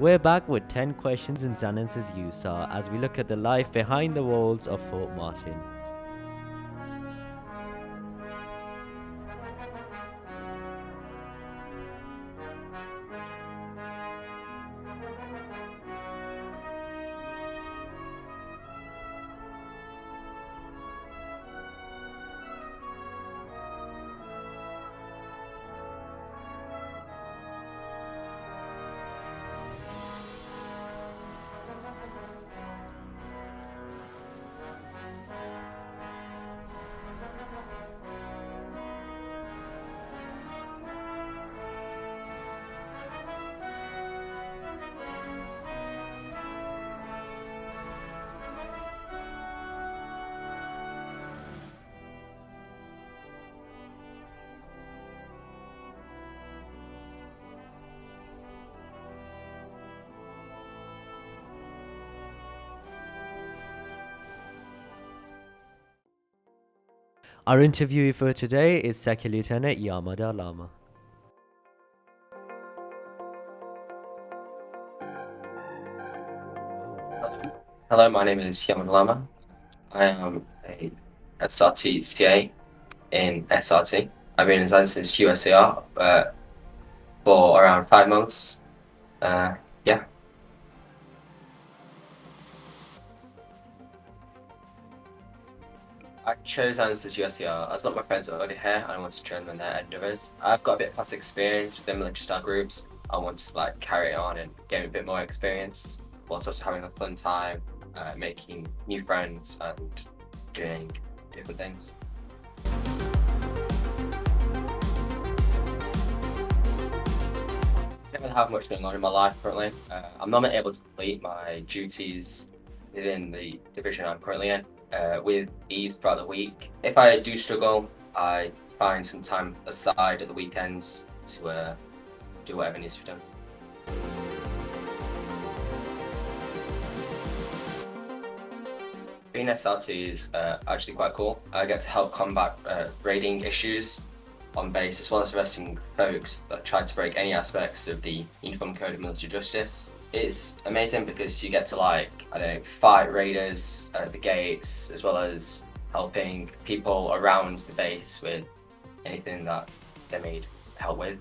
We're back with 10 questions in Zanance's USAR as we look at the life behind the walls of Fort Martin. Our interviewee for today is Second Lieutenant YamaDaLlama. Hello, my name is YamaDaLlama. I am a SRT CA in SRT. I've been in Zanance since USAR for around 5 months. Yeah. I chose Zanance as USAR as a lot of my friends are already here and I wanted to join them in their endeavours. I've got a bit of past experience with the military style groups. I wanted to carry it on and gain a bit more experience whilst also having a fun time, making new friends and doing different things. I don't have much going on in my life currently. I'm not able to complete my duties within the division I'm currently in with ease throughout the week. If I do struggle, I find some time aside at the weekends to do whatever needs to be done. Being SRT is actually quite cool. I get to help combat raiding issues on base, as well as arresting folks that try to break any aspects of the Uniform Code of Military Justice. It's amazing because you get to fight raiders at the gates, as well as helping people around the base with anything that they need help with.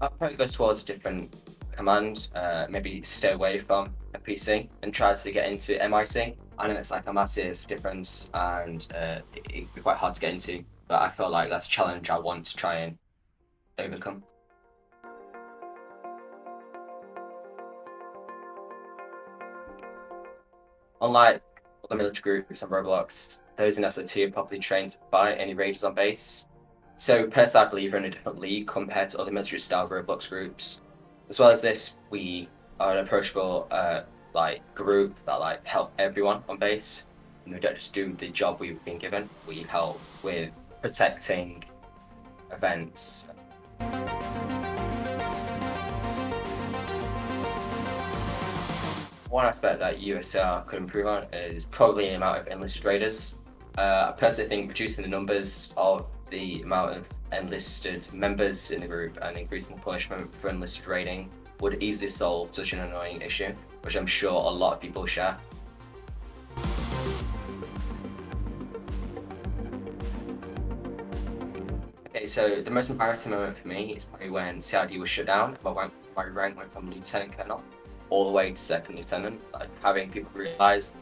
That probably goes towards a different command, maybe stay away from a PC and try to get into MIC. I know it's a massive difference and it'd be quite hard to get into, but I feel like that's a challenge I want to try and overcome. Unlike other military groups on Roblox, those in SOT are properly trained to fight any raiders on base. So personally, I believe we're in a different league compared to other military style Roblox groups. As well as this, we are an approachable group that help everyone on base. And we don't just do the job we've been given. We help with protecting events. One aspect that USAR could improve on is probably the amount of enlisted raiders. I personally think reducing the numbers of the amount of enlisted members in the group and increasing the punishment for enlisted raiding would easily solve such an annoying issue, which I'm sure a lot of people share. Okay, so the most embarrassing moment for me is probably when CID was shut down. My rank went from Lieutenant Colonel all the way to Second Lieutenant. Having people realise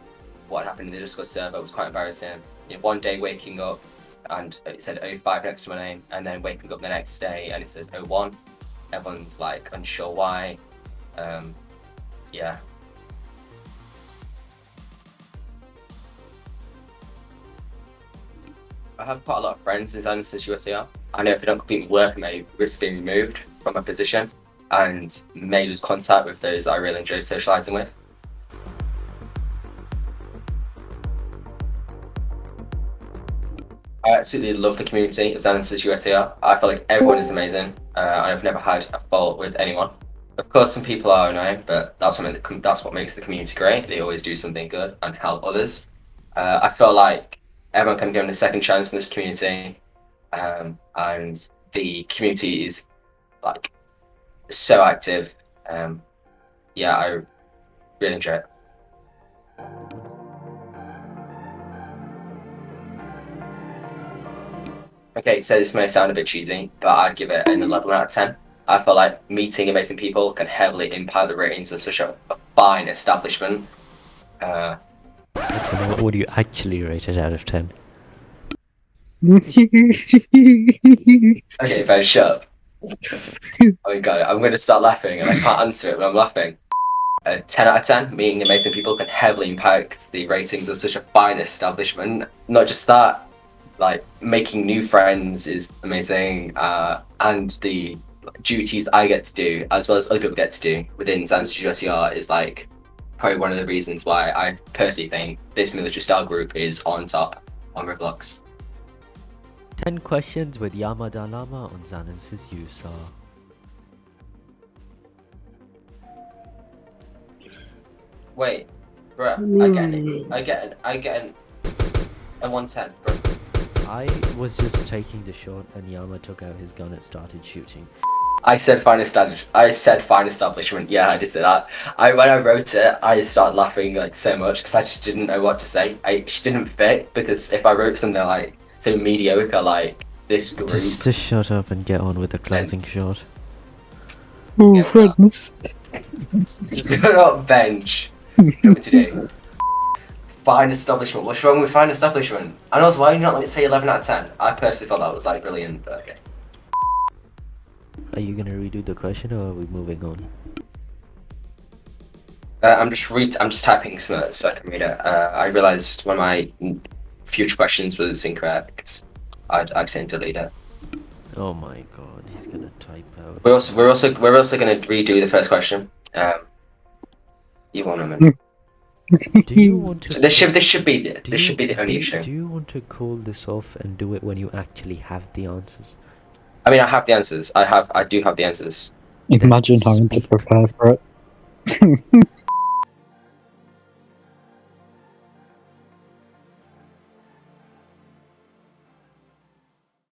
what happened in the Discord server was quite embarrassing. One day waking up and it said 05 next to my name, and then waking up the next day and it says 01. Everyone's unsure why. Yeah. I have quite a lot of friends in Zanance USAR. I know if they don't complete my work, I may risk being removed from my position and may lose contact with those I really enjoy socialising with. I absolutely love the community of Zanance USAR. I feel like everyone is amazing. I've never had a fault with anyone. Of course, some people are annoying, but that's what makes the community great. They always do something good and help others. I feel like everyone can be given a second chance in this community. and the community is like so active. Yeah, I really enjoy it. Okay, so this may sound a bit cheesy, but I'd give it an 11 out of 10. I feel like meeting amazing people can heavily impact the ratings of such a fine establishment. Okay, what would you actually rate it out of 10? Okay, Ben, shut up. Oh my god, I'm going to start laughing and I can't answer it when I'm laughing. 10 out of 10, meeting amazing people can heavily impact the ratings of such a fine establishment. Not just that, like making new friends is amazing, and the duties I get to do, as well as other people get to do within Zanance USAR, is like probably one of the reasons why I personally think this military style group is on top on Roblox. 10 questions with YamaDaLlama on Zanance's USAR. Wait, bro, I get a 110, bro. I was just taking the shot and Yama took out his gun and started shooting. I said fine establishment. Yeah, I just said that. When I wrote it, I started laughing like so much because I just didn't know what to say. It just didn't fit, because if I wrote something like so mediocre like this group, Just shut up and get on with the closing shot. Oh, Yeah, friends. You're not bench. What to do? Fine establishment. What's wrong with fine establishment? And also, why did you not let me say 11 out of 10? I personally thought that was like brilliant, but okay. Are you gonna redo the question or are we moving on? I'm just typing some so I can read it. I realized one of my future questions was incorrect. I'd accidentally delete it. Oh my god, he's gonna type out. We're also gonna redo the first question. You want a minute? Do you want to? This should be the only issue. Do you want to call this off and do it when you actually have the answers? I mean, I have the answers. I do have the answers. Imagine having to prepare for it.